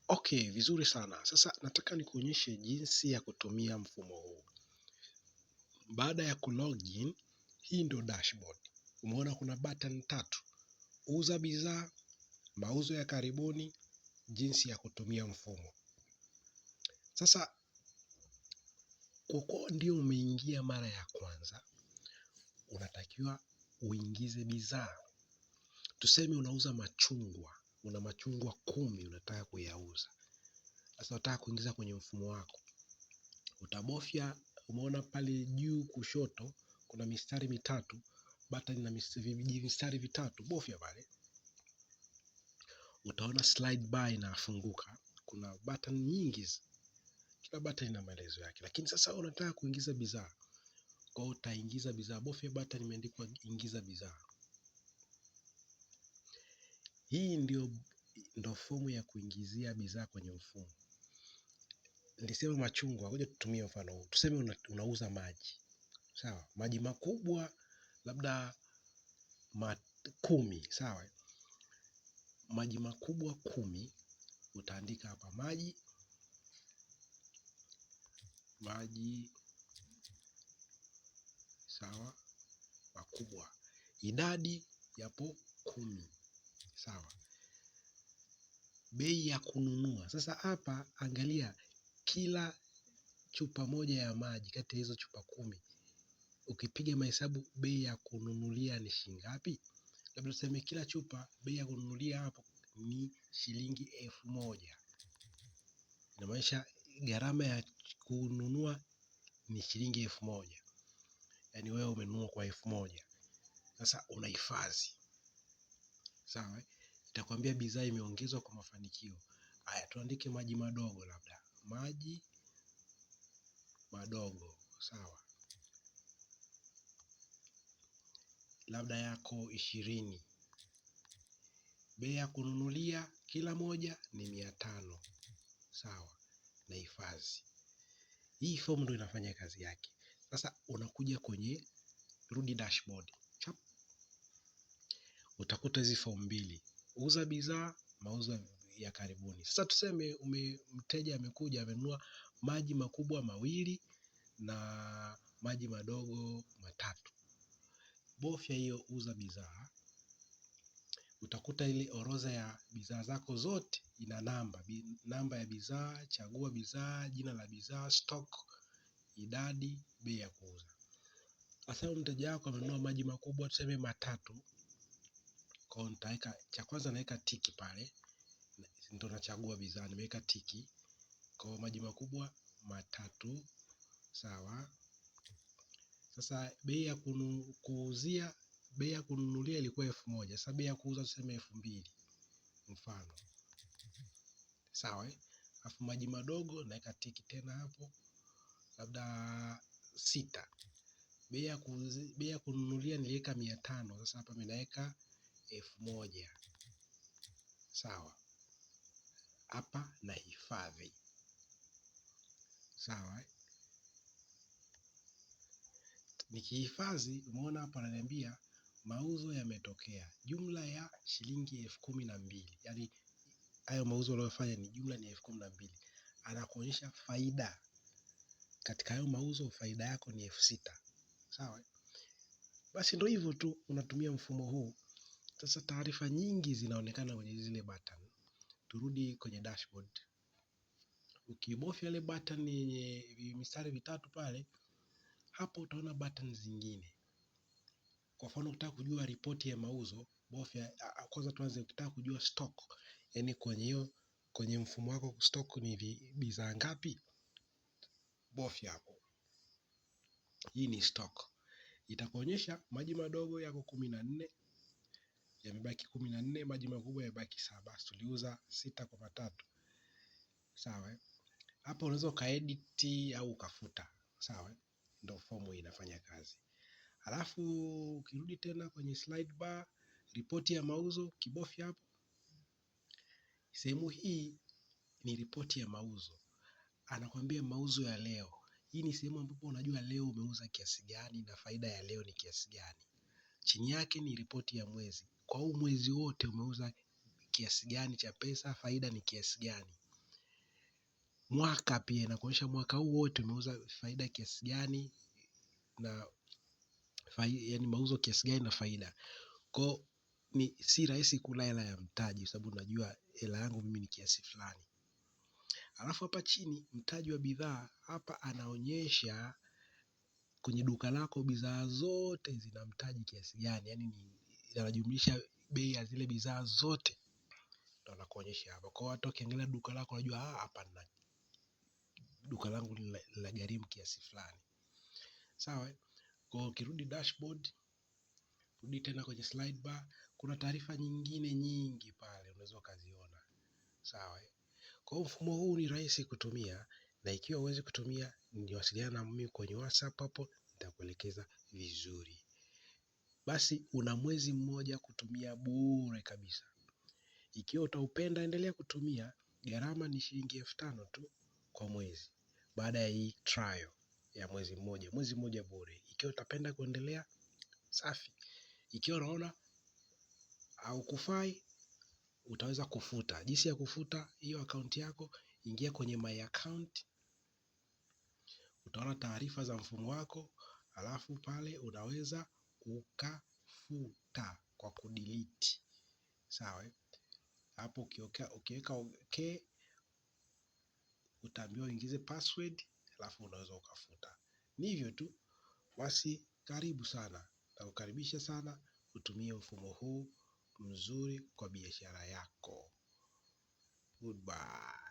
Okay, vizuri sana. Sasa nataka nikuonyeshe jinsi ya kutumia mfumo huu. Baada ya kulogin, hii ndio dashboard. Umeona kuna button 3. Uza bidhaa, mauzo ya karibuni, jinsi ya kutumia mfumo. Sasa kwa kuwa ndio umeingia mara ya kwanza, unatakiwa uingize bidhaa. Tuseme unauza machungwa, una machungwa 10 unataka kuyauza. Sasa unataka kuingiza kwenye mfumo wako. Utabofya, umeona pale juu kushoto kuna mistari mitatu, button na mistari vitatu, bofya pale. Utaona slide bar inafunguka. Kuna button nyingi. Kila button ina maelezo yake. Lakini sasa unataka kuingiza bidhaa. Kwa hiyo utaingiza bidhaa, bofya button imeandikwa ingiza bidhaa. Hii ndio fomu ya kuingizia bidhaa kwenye mfumo. Nilisema machungwa, ngoja tutumie mfano huu. Tuseme unauza maji. Sawa, maji makubwa labda 10, sawa. Maji makubwa 10 utaandika hapa maji sawa, makubwa. Idadi yapo 10, sawa. Bei ya kununua. Sasa hapa angalia kila chupa moja ya maji kati ya hizo chupa 10. Ukipiga mahesabu bei ya kununulia ni shilingi ngapi? Labda tuseme kila chupa bei ya kununulia hapo ni shilingi 1000. Inamaanisha gharama ya kununua ni shilingi 1000. Yaani wewe umenunua kwa 1000. Sasa unahifadhi. Sawa? Itakwambia bidhaa imeongezwa kwa mafanikio. Haya, tuandike maji madogo labda. Maji madogo, sawa. Labda yako 20. Bei ya kununulia kila moja ni 500. Sawa, na hifadhi. Hii fomu ndio inafanya kazi yake. Sasa unakuja kwenye rudi dashboard. Chap. Utakuta hizi fomu mbili. Uza bidhaa, mauzo ya karibuni. Sasa tuseme mteja amekuja amenunua maji makubwa 2 na maji madogo 3. Bofya hiyo uza bidhaa. Utakuta ile orodha ya bidhaa zako zote ina namba ya bidhaa, chagua bidhaa, jina la bidhaa, stock, idadi, bei ya kuuza. Sasa mteja wako amenunua maji makubwa tuseme 3. Kwa nitaweka cha kwanza naweka tiki pale. Ndio nachagua bidhaa, nimeweka tiki. Kwa maji makubwa 3, sawa. Sasa bei ya kuuzia, bei ya kununulia ilikuwa 1000. Sasa bei ya kuuza tuseme 2000 mfano. Sawa. Alafu maji madogo naweka tiki tena hapo labda 6. Bei ya kununulia niliweka 500. Sasa hapa mimi naweka 1000. Sawa. Hapa na hifadhi. Sawa. Nikihifadhi, umeona hapa ananiambia mauzo yametokea. Jumla ya shilingi 12,000. Yaani hayo mauzo uliyofanya ni jumla ni 12,000. Anakuonyesha faida. Katika hayo mauzo faida yako ni 6,000. Sawa? Basi ndio hivyo tu unatumia mfumo huu. Sasa taarifa nyingi zinaonekana kwenye zile button. Turudi kwenye dashboard. Ukibofya ile button yenye mistari vitatu pale, hapo utaona button zingine. Kwa mfano ukitaka kujua ripoti ya mauzo, bofya kwanza tuanze ukitaka kujua stock. Yaani kwenye mfumo wako stock ni bidhaa ngapi? Bofya hapo. Hii ni stock. Itakuonyesha maji madogo yako 14, yamebaki 14, maji makubwa yamebaki 7. Tuliuza 6,3. Sawa. Hapo unaweza ukaedit au ukafuta. Sawa. Ndio fomu inafanya kazi. Alafu ukirudi tena kwenye slide bar, ripoti ya mauzo, kibofya hapo. Sehemu hii ni ripoti ya mauzo. Anakuambia mauzo ya leo. Hii ni sehemu ambapo unajua leo umeuza kiasi gani na faida ya leo ni kiasi gani. Chini yake ni ripoti ya mwezi. Kwa huu mwezi wote umeuza kiasi gani cha pesa, faida ni kiasi gani. mwaka pia inakuonyesha mwaka huu wote umeuza faida kiasi gani na yani mauzo kiasi gani na faida. Kwa ni si rahisi kula hela ya mtaji sababu unajua hela yangu mimi ni kiasi fulani. Alafu hapa chini mtaji wa bidhaa, hapa anaonyesha kwenye duka lako bidhaa zote zina mtaji kiasi gani, yani inajumlisha bei ya zile bidhaa zote ndio anakuonyesha hapa. Kwa watu ukiangalia duka lako unajua hapa na duka langu la gharimu kiasi fulani. Sawa? Kwa ukirudi dashboard, rudi tena kwenye slide bar, kuna taarifa nyingine nyingi pale unaweza kuziona. Sawa? Kwa mfumo huu ni rahisi kutumia, na ikiwa huwezi kutumia niwasiliana na mimi kwenye WhatsApp, hapo nitakuelekeza vizuri. Basi una mwezi mmoja kutumia bure kabisa. Ikiwa utaupenda endelea kutumia, gharama ni shilingi 5,000 tu kwa mwezi. Baada ya hii trial ya mwezi mmoja bure. Ikiwa utapenda kuendelea, safi. Ikiwa unaona haukufai, utaweza kufuta. Jinsi ya kufuta hiyo akaunti yako, ingia kwenye my account, utaona taarifa za mfumo wako, alafu pale unaweza ukafuta kwa kudelete. Sawa? Hapo ukiweka okay, utaambiwa uingize password, alafu unaweza ukafuta. Ni hivyo tu. Basi karibu sana, nakukaribisha sana utumie mfumo huu mzuri kwa biashara yako. Goodbye.